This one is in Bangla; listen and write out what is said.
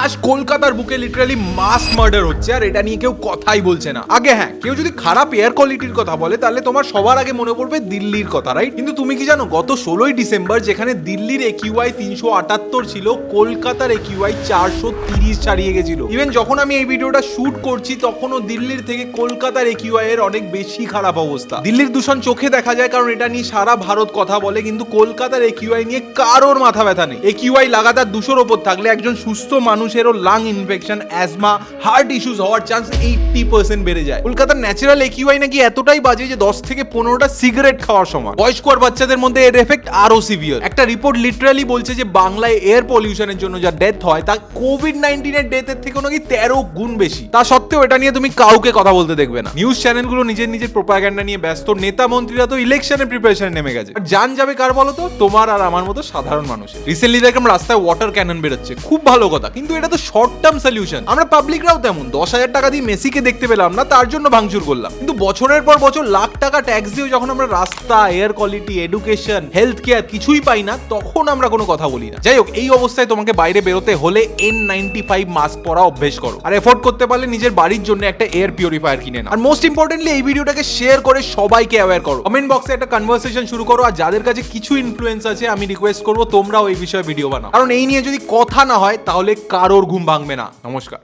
আজ কলকাতার বুকে লিটারালি মাস মার্ডার হচ্ছে আর এটা নিয়ে কেউ কথাই বলছে না। আগে হ্যাঁ, কেউ যদি খারাপ এয়ার কোয়ালিটির কথা বলে তাহলে তোমার সবার আগে মনে পড়বে দিল্লির কথা, রাইট? কিন্তু তুমি কি জানো গত 16ই ডিসেম্বর যেখানে দিল্লির AQI 378 ছিল, কলকাতার AQI 430 ছাড়িয়ে গেছিল। ইভেন যখন আমি এই ভিডিওটা শুট করছি তখনও দিল্লির থেকে কলকাতার AQI এর অনেক বেশি খারাপ অবস্থা। দিল্লির দূষণ চোখে দেখা যায় কারণ এটা নিয়ে সারা ভারত কথা বলে, কিন্তু কলকাতার AQI নিয়ে কারোর মাথা ব্যথা নেই। AQI লাগাতার 200-র ওপর থাকলে একজন সুস্থ মানুষেরও lung infection, asthma, heart issues হওয়ার চান্স 80% বেড়ে যায়। কলকাতার ন্যাচারাল AQI নাকি এতটাই বাজে যে 10 থেকে 15টা সিগারেট খাওয়ার সময়। বয়স্ক আর বাচ্চাদের মধ্যে এর এফেক্ট আরো সিভিয়ার। একটা রিপোর্ট লিটারালি বলছে যে বাংলায় এয়ার পলিউশনের জন্য যা ডেথ হয় তা কোভিড-19 এর ডেথের থেকে নাকি 13 গুণ বেশি। তা সত্ত্বেও এটা নিয়ে তুমি কাউকে কথা বলতে দেখবে না। নিউজ চ্যানেলগুলো নিজের প্রোপাগান্ডা নিয়ে ব্যস্ত, নেতা মন্ত্রীরা তো ইলেকশনের প্রিপারেশন নেমে গেছে। আর জান যাবে কার বলো তো? তোমার আর আমার মতো সাধারণ মানুষের। রিসেন্টলি দেখলাম রাস্তায় ওয়াটার ক্যানন বেরোচ্ছে, খুব ভালো কথা, কিন্তু এটা তো শর্ট টার্ম সলিউশন। আমরা পাবলিকরাও তেমন 10,000 টাকা দিয়ে মেসিকে দেখতে পেলাম না, তার জন্য ভাঙচুর করলাম, কিন্তু বছরের পর বছর লাখ টাকা ট্যাক্স দিয়েও যখন আমরা রাস্তা, air quality, education, health care কিছুই পাই না, তখন আমরা কোনো কথা বলি না। যাই হোক, এই অবস্থায় তোমাকে বাইরে বেরোতে হলে N95 মাস্ক পরা অভ্যেস করো, আর এফোর্ড করতে পারলে নিজের বাড়ির জন্য একটা এয়ার পিউরিফায়ার কিনে নাও। আর মোস্ট ইম্পর্টেন্টলি এই ভিডিওটাকে শেয়ার করে সবাইকে অ্যাওয়্যার করো। কমেন্ট বক্সে একটা কনভারসেশন শুরু করো, আর যাদের কাছে কিছু ইনফ্লুয়েন্স আছে আমি রিকোয়েস্ট করবো তোমরাও এই বিষয়ে ভিডিও বানাও, কারণ এই নিয়ে যদি কথা না হয় তাহলে কারোর ঘুম ভাঙবে না। নমস্কার।